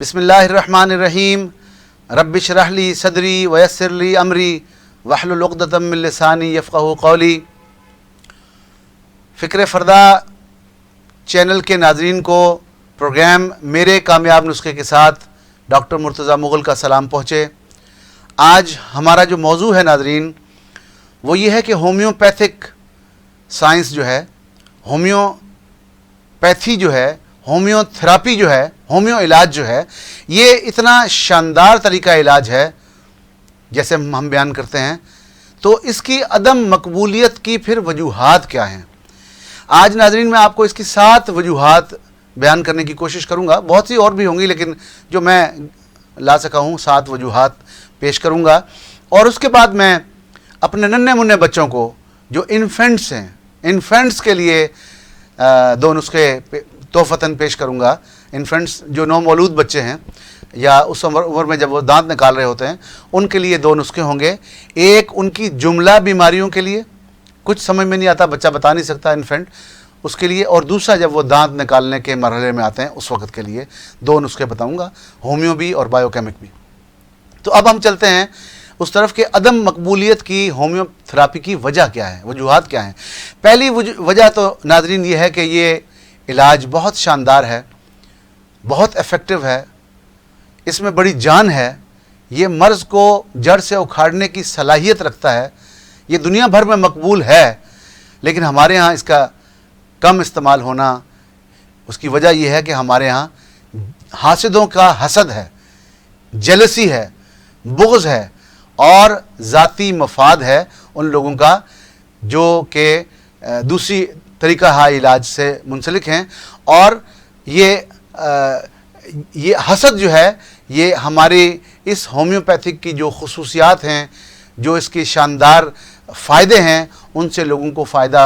بسم اللہ الرحمن الرحیم رب اشرح لی صدری ویسر لی امری واحلل عقدۃ من لسانی یفقہوا قولی۔ فکر فردہ چینل کے ناظرین کو پروگرام میرے کامیاب نسخے کے ساتھ ڈاکٹر مرتضیٰ مغل کا سلام پہنچے۔ آج ہمارا جو موضوع ہے ناظرین وہ یہ ہے کہ ہومیوپیتھک سائنس جو ہے، ہومیوپیتھی جو ہے، ہومیو تھراپی جو ہے، ہومیو علاج جو ہے، یہ اتنا شاندار طریقہ علاج ہے جیسے ہم بیان کرتے ہیں، تو اس کی عدم مقبولیت کی پھر وجوہات کیا ہیں؟ آج ناظرین میں آپ کو اس کی 7 وجوہات بیان کرنے کی کوشش کروں گا۔ بہت سی اور بھی ہوں گی لیکن جو میں لا سکا ہوں 7 وجوہات پیش کروں گا، اور اس کے بعد میں اپنے ننھے منھے بچوں کو جو انفینٹس ہیں، انفینٹس کے لیے 2 نسخے تحفتاً پیش کروں گا۔ انفینٹس جو نومولود بچے ہیں یا اس عمر میں جب وہ دانت نکال رہے ہوتے ہیں، ان کے لیے 2 نسخے ہوں گے۔ ایک ان کی جملہ بیماریوں کے لیے، کچھ سمجھ میں نہیں آتا، بچہ بتا نہیں سکتا انفینٹ، اس کے لیے، اور دوسرا جب وہ دانت نکالنے کے مرحلے میں آتے ہیں اس وقت کے لیے 2 نسخے بتاؤں گا، ہومیو بھی اور بایو کیمک بھی۔ تو اب ہم چلتے ہیں اس طرف کہ عدم مقبولیت کی ہومیو تھراپی کی وجہ کیا ہے، وجوہات کیا ہیں۔ پہلی وجہ تو ناظرین یہ ہے کہ یہ علاج بہت شاندار ہے، بہت ایفیکٹو ہے، اس میں بڑی جان ہے، یہ مرض کو جڑ سے اکھاڑنے کی صلاحیت رکھتا ہے، یہ دنیا بھر میں مقبول ہے، لیکن ہمارے ہاں اس کا کم استعمال ہونا، اس کی وجہ یہ ہے کہ ہمارے ہاں حاسدوں کا حسد ہے، جیلسی ہے، بغض ہے اور ذاتی مفاد ہے ان لوگوں کا جو کہ دوسری طریقہ علاج سے منسلک ہیں، اور یہ حسد جو ہے یہ ہماری اس ہومیوپیتھک کی جو خصوصیات ہیں، جو اس کے شاندار فائدے ہیں، ان سے لوگوں کو فائدہ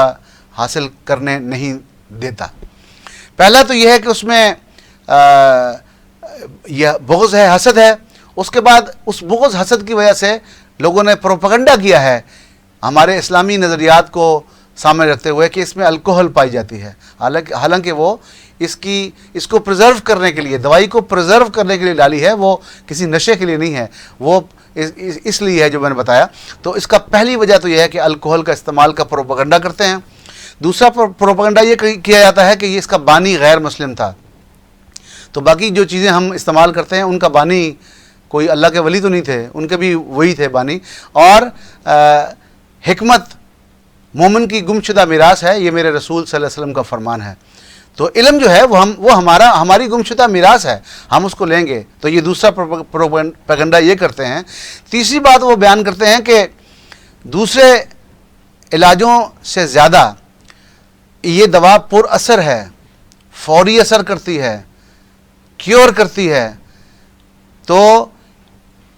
حاصل کرنے نہیں دیتا۔ پہلا تو یہ ہے کہ اس میں یہ بغض ہے، حسد ہے۔ اس کے بعد اس بغض حسد کی وجہ سے لوگوں نے پروپیگنڈا کیا ہے ہمارے اسلامی نظریات کو سامنے رکھتے ہوئے کہ اس میں الکوہل پائی جاتی ہے، حالانکہ وہ اس کو پریزرو کرنے کے لیے، دوائی کو پریزرو کرنے کے لیے ڈالی ہے، وہ کسی نشے کے لیے نہیں ہے، وہ اس لیے ہے جو میں نے بتایا۔ تو اس کا پہلی وجہ تو یہ ہے کہ الکوہل کا استعمال کا پروپیگنڈا کرتے ہیں۔ دوسرا پروپیگنڈا یہ کیا جاتا ہے کہ یہ اس کا بانی غیر مسلم تھا، تو باقی جو چیزیں ہم استعمال کرتے ہیں ان کا بانی کوئی اللہ کے ولی تو نہیں تھے، ان کے بھی وہی تھے بانی۔ اور حکمت مومن کی گمشدہ میراث ہے، یہ میرے رسول صلی اللہ علیہ وسلم کا فرمان ہے۔ تو علم جو ہے وہ ہماری گمشدہ میراث ہے، ہم اس کو لیں گے۔ تو یہ دوسرا پروپیگنڈا یہ کرتے ہیں۔ تیسری بات وہ بیان کرتے ہیں کہ دوسرے علاجوں سے زیادہ یہ دوا پر اثر ہے، فوری اثر کرتی ہے، کیور کرتی ہے، تو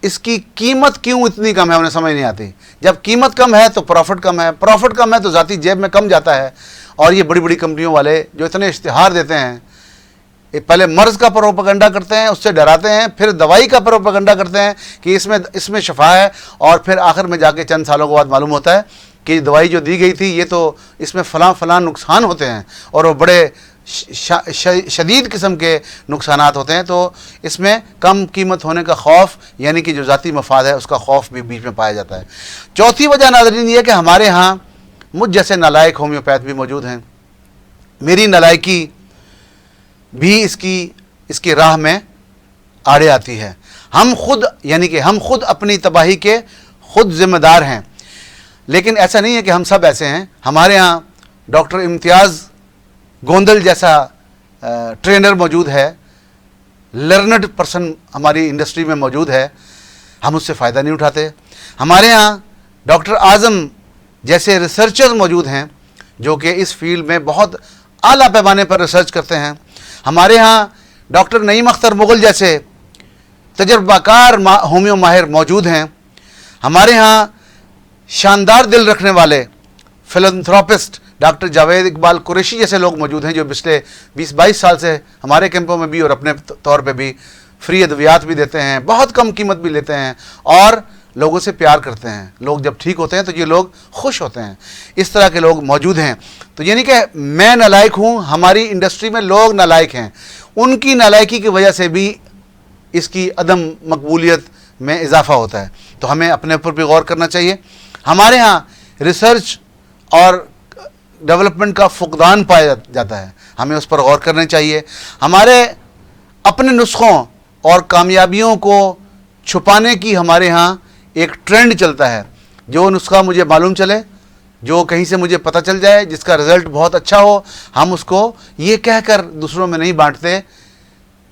اس کی قیمت کیوں اتنی کم ہے انہیں سمجھ نہیں آتی۔ جب قیمت کم ہے تو پروفٹ کم ہے، پروفٹ کم ہے تو ذاتی جیب میں کم جاتا ہے، اور یہ بڑی بڑی کمپنیوں والے جو اتنے اشتہار دیتے ہیں، پہلے مرض کا پروپیگنڈا کرتے ہیں، اس سے ڈراتے ہیں، پھر دوائی کا پروپیگنڈا کرتے ہیں کہ اس میں شفا ہے، اور پھر آخر میں جا کے چند سالوں کے بعد معلوم ہوتا ہے کہ دوائی جو دی گئی تھی یہ تو اس میں فلاں نقصان ہوتے ہیں، اور وہ بڑے شدید قسم کے نقصانات ہوتے ہیں۔ تو اس میں کم قیمت ہونے کا خوف، یعنی کہ جو ذاتی مفاد ہے اس کا خوف بھی بیچ میں پایا جاتا ہے۔ چوتھی وجہ ناظرین یہ ہے کہ ہمارے ہاں مجھ جیسے نالائق ہومیوپیتھ بھی موجود ہیں، میری نالائکی بھی اس کی راہ میں آڑے آتی ہے۔ ہم خود اپنی تباہی کے خود ذمہ دار ہیں، لیکن ایسا نہیں ہے کہ ہم سب ایسے ہیں۔ ہمارے ہاں ڈاکٹر امتیاز گوندل جیسا ٹرینر موجود ہے، لرنڈ پرسن ہماری انڈسٹری میں موجود ہے، ہم اس سے فائدہ نہیں اٹھاتے۔ ہمارے ہاں ڈاکٹر اعظم جیسے ریسرچر موجود ہیں جو کہ اس فیلڈ میں بہت اعلیٰ پیمانے پر ریسرچ کرتے ہیں۔ ہمارے ہاں ڈاکٹر نعیم اختر مغل جیسے تجربہ کار ہومیو ماہر موجود ہیں۔ ہمارے ہاں شاندار دل رکھنے والے فلانتھراپسٹ ڈاکٹر جاوید اقبال قریشی جیسے لوگ موجود ہیں جو پچھلے 20-22 سال سے ہمارے کیمپوں میں بھی اور اپنے طور پہ بھی فری ادویات بھی دیتے ہیں، بہت کم قیمت بھی لیتے ہیں، اور لوگوں سے پیار کرتے ہیں۔ لوگ جب ٹھیک ہوتے ہیں تو یہ لوگ خوش ہوتے ہیں۔ اس طرح کے لوگ موجود ہیں۔ تو یعنی کہ میں نالائق ہوں، ہماری انڈسٹری میں لوگ نالائق ہیں، ان کی نالائکی کی وجہ سے بھی اس کی عدم مقبولیت میں اضافہ ہوتا ہے. تو ہمیں اپنے اوپر بھی غور کرنا چاہیے. ہمارے ہاں ریسرچ اور ڈیولپمنٹ کا فقدان پایا جاتا ہے, ہمیں اس پر غور کرنا چاہیے. ہمارے اپنے نسخوں اور کامیابیوں کو چھپانے کی ہمارے ہاں ایک ٹرینڈ چلتا ہے. جو نسخہ مجھے معلوم چلے, جو کہیں سے مجھے پتہ چل جائے, جس کا رزلٹ بہت اچھا ہو, ہم اس کو یہ کہہ کر دوسروں میں نہیں بانٹتے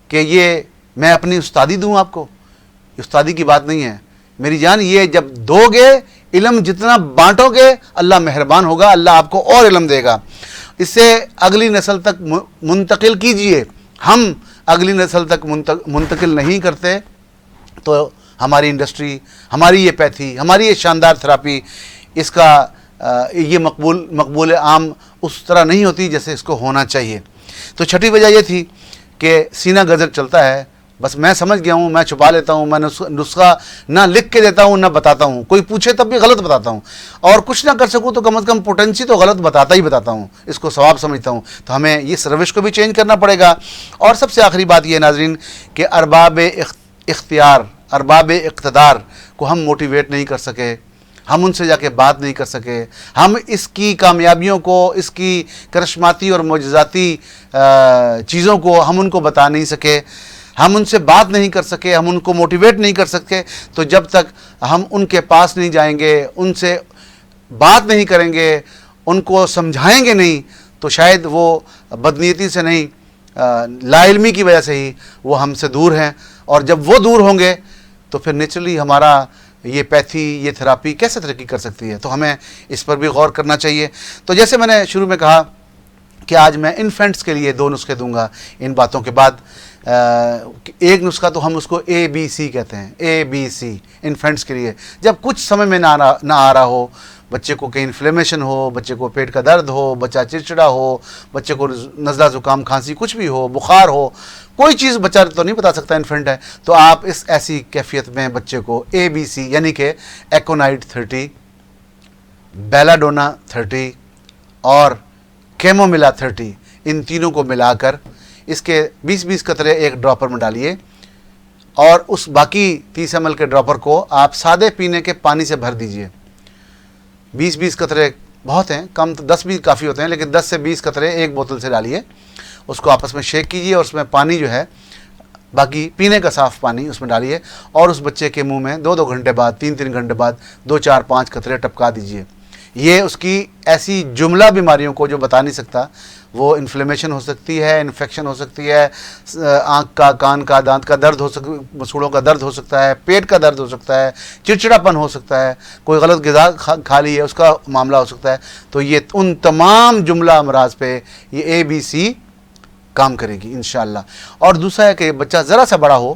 کہ یہ میں اپنی استادی دوں آپ کو. استادی کی بات نہیں ہے میری جان. یہ جب دو گے علم, جتنا بانٹو گے اللہ مہربان ہوگا, اللہ آپ کو اور علم دے گا. اس سے اگلی نسل تک منتقل کیجئے. ہم اگلی نسل تک منتقل نہیں کرتے تو ہماری انڈسٹری, ہماری یہ پیتھی, ہماری یہ شاندار تھراپی, اس کا یہ مقبول عام اس طرح نہیں ہوتی جیسے اس کو ہونا چاہیے. تو چھٹی وجہ یہ تھی کہ سینہ گزر چلتا ہے. بس میں سمجھ گیا ہوں, میں چھپا لیتا ہوں, میں نسخہ نہ لکھ کے دیتا ہوں نہ بتاتا ہوں. کوئی پوچھے تب بھی غلط بتاتا ہوں, اور کچھ نہ کر سکوں تو کم از کم پوٹنسی تو غلط بتاتا ہوں, اس کو ثواب سمجھتا ہوں. تو ہمیں اس روش کو بھی چینج کرنا پڑے گا. اور سب سے آخری بات یہ ناظرین کہ ارباب اختیار, ارباب اقتدار کو ہم موٹیویٹ نہیں کر سکے, ہم ان سے جا کے بات نہیں کر سکے, ہم اس کی کامیابیوں کو, اس کی کرشماتی اور معجزاتی چیزوں کو ہم ان کو بتا نہیں سکے, ہم ان سے بات نہیں کر سکے, ہم ان کو موٹیویٹ نہیں کر سکے. تو جب تک ہم ان کے پاس نہیں جائیں گے, ان سے بات نہیں کریں گے, ان کو سمجھائیں گے نہیں, تو شاید وہ بدنیتی سے نہیں, لا علمی کی وجہ سے ہی وہ ہم سے دور ہیں. اور جب وہ دور ہوں گے تو پھر نیچرلی ہمارا یہ پیتھی, یہ تھراپی کیسے ترقی کر سکتی ہے. تو ہمیں اس پر بھی غور کرنا چاہیے. تو جیسے میں نے شروع میں کہا کہ آج میں انفینٹس کے لیے 2 نسخے دوں گا. ان باتوں کے بعد ایک نسخہ تو ہم اس کو ABC کہتے ہیں, ABC انفینٹس کے لیے. جب کچھ سمجھ میں نہ آ رہا ہو, بچے کو کہیں انفلیمیشن ہو, بچے کو پیٹ کا درد ہو, بچہ چڑچڑا ہو, بچے کو نزلہ زکام کھانسی کچھ بھی ہو, بخار ہو, کوئی چیز بچہ تو نہیں بتا سکتا انفینٹ ہے, تو آپ اس ایسی کیفیت میں بچے کو ABC یعنی کہ ایکونائٹ 30, بیلاڈونا 30 اور کیموملا 30, ان تینوں کو ملا کر اس کے 20-20 قطرے ایک ڈراپر میں ڈالیے, اور اس باقی 30 ml کے ڈراپر کو آپ سادے پینے کے پانی سے بھر دیجئے. 20-20 قطرے بہت ہیں, کم تو 10 بھی کافی ہوتے ہیں, لیکن 10 سے 20 قطرے ایک بوتل سے ڈالیے. اس کو آپس میں شیک کیجئے, اور اس میں پانی جو ہے باقی پینے کا صاف پانی اس میں ڈالیے, اور اس بچے کے منہ میں 2-2 گھنٹے بعد, 3-3 گھنٹے بعد 2-4-5 قطرے ٹپکا دیجئے. یہ اس کی ایسی جملہ بیماریوں کو جو بتا نہیں سکتا, وہ انفلیمیشن ہو سکتی ہے, انفیکشن ہو سکتی ہے, آنکھ کا, کان کا, دانت کا درد ہو سکتا, مسوڑوں کا درد ہو سکتا ہے, پیٹ کا درد ہو سکتا ہے, چڑچڑاپن ہو سکتا ہے, کوئی غلط غذا کھا لی ہے اس کا معاملہ ہو سکتا ہے. تو یہ ان تمام جملہ امراض پہ یہ ABC کام کرے گی انشاءاللہ. اور دوسرا ہے کہ بچہ ذرا سا بڑا ہو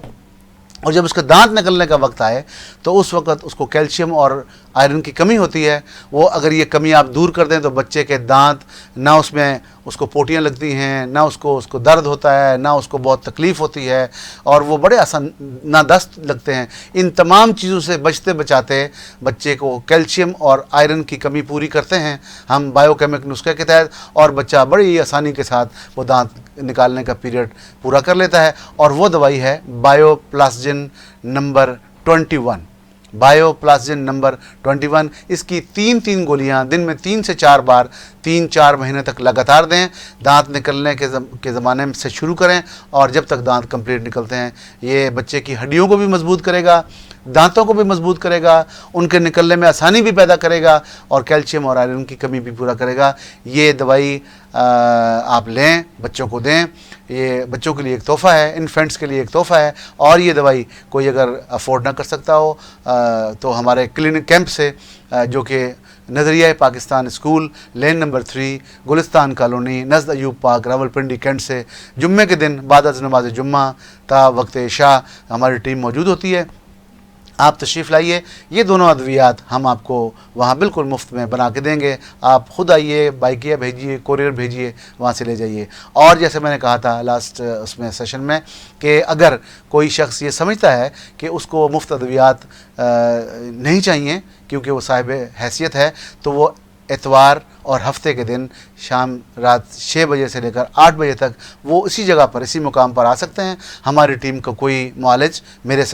اور جب اس کے دانت نکلنے کا وقت آئے تو اس وقت اس کو کیلشیم اور آئرن کی کمی ہوتی ہے. وہ اگر یہ کمی آپ دور کر دیں تو بچے کے دانت نہ اس میں اس کو پوٹیاں لگتی ہیں, نہ اس کو درد ہوتا ہے, نہ اس کو بہت تکلیف ہوتی ہے, اور وہ بڑے آسان نہ دست لگتے ہیں. ان تمام چیزوں سے بچتے بچاتے بچے کو کیلشیم اور آئرن کی کمی پوری کرتے ہیں ہم بایو کیمک نسخے کے تحت, اور بچہ بڑی آسانی کے ساتھ وہ دانت نکالنے کا پیریڈ پورا کر لیتا ہے. اور وہ دوائی ہے بایو پلاسجن نمبر 21, بایو پلاسجن نمبر 21. اس کی 3 گولیاں دن میں 3 سے 4 بار 3-4 مہینے تک لگاتار دیں. دانت نکلنے کے زمانے سے شروع کریں اور جب تک دانت کمپلیٹ نکلتے ہیں. یہ بچے کی ہڈیوں کو بھی مضبوط کرے گا, دانتوں کو بھی مضبوط کرے گا, ان کے نکلنے میں آسانی بھی پیدا کرے گا, اور کیلشیم اور آئرن کی کمی بھی پورا کرے گا. یہ دوائی آپ لیں, بچوں کو دیں. یہ بچوں کے لیے ایک تحفہ ہے, انفینٹس کے لیے ایک تحفہ ہے. اور یہ دوائی کوئی اگر افورڈ نہ کر سکتا ہو تو ہمارے کلینک کیمپ سے, جو کہ Nazria Pakistan school lane number 3 Gulistan colony نزد ایوب پارک راولپنڈی کینٹ سے جمعے کے دن بعد از نماز جمعہ تا وقت عشاء ہماری ٹیم موجود ہوتی ہے. آپ تشریف لائیے. یہ دونوں ادویات ہم آپ کو وہاں بالکل مفت میں بنا کے دیں گے. آپ خود آئیے, بائکیا بھیجیے, کوریئر بھیجیے, وہاں سے لے جائیے. اور جیسے میں نے کہا تھا لاسٹ اس میں سیشن میں کہ اگر کوئی شخص یہ سمجھتا ہے کہ اس کو مفت ادویات نہیں چاہیے کیونکہ وہ صاحب حیثیت ہے, تو وہ اتوار اور ہفتے کے دن شام رات 6 بجے سے لے کر 8 بجے تک وہ اسی جگہ پر اسی مقام پر آ سکتے ہیں. ہماری ٹیم کا کوئی معالج مجھ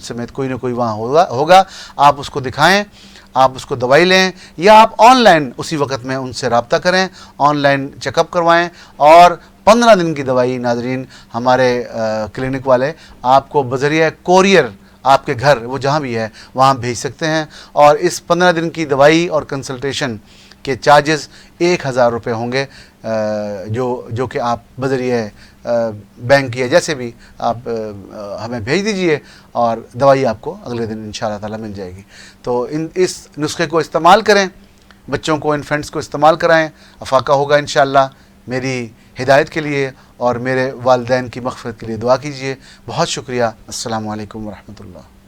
سمیت کوئی نہ کوئی وہاں ہوگا. آپ اس کو دکھائیں, آپ اس کو دوائی لیں, یا آپ آن لائن اسی وقت میں ان سے رابطہ کریں, آن لائن چیک اپ کروائیں. اور 15 دن کی دوائی ناظرین ہمارے کلینک والے آپ کو بذریعہ کوریئر آپ کے گھر وہ جہاں بھی ہے وہاں بھیج سکتے ہیں. اور اس 15 دن کی دوائی اور کنسلٹیشن کے چارجز 1000 روپے ہوں گے, جو کہ آپ بذریعہ بینک یا جیسے بھی آپ ہمیں بھیج دیجئے, اور دوائی آپ کو اگلے دن انشاءاللہ تعالی مل جائے گی. تو اس نسخے کو استعمال کریں, بچوں کو انفینٹس کو استعمال کرائیں, افاقہ ہوگا انشاءاللہ. میری ہدایت کے لیے اور میرے والدین کی مغفرت کے لیے دعا کیجیے. بہت شکریہ. السلام علیکم ورحمۃ اللہ.